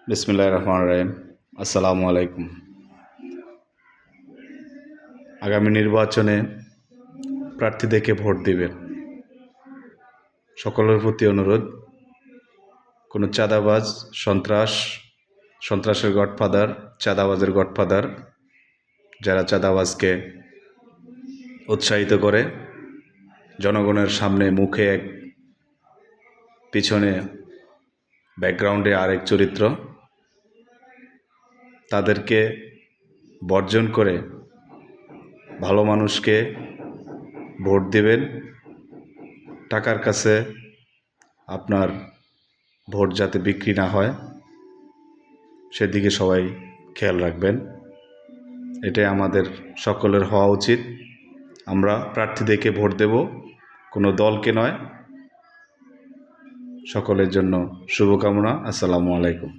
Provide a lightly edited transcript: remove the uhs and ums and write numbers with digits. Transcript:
বিসমিল্লাহির রহমানির রহিম। আসসালামু আলাইকুম। আগামী নির্বাচনে প্রার্থীদেরকে ভোট দিবেন। সকলের প্রতি অনুরোধ, কোনো চাঁদাবাজ, সন্ত্রাসের গডফাদার, চাঁদাবাজের গডফাদার, যারা চাঁদাবাজকে উৎসাহিত করে, জনগণের সামনে মুখে এক, পিছনে ব্যাকগ্রাউন্ডে আরেক চরিত্র, তাদেরকে বর্জন করে ভালো মানুষকে ভোট দিবেন। টাকার কাছে আপনার ভোট যাতে বিক্রি না হয় সেদিকে সবাই খেয়াল রাখবেন। এটাই আমাদের সকলের হওয়া উচিত। আমরা প্রার্থীদেরকে ভোট দেব, কোনো দলকে নয়। সকলের জন্য শুভকামনা। আসসালামু আলাইকুম।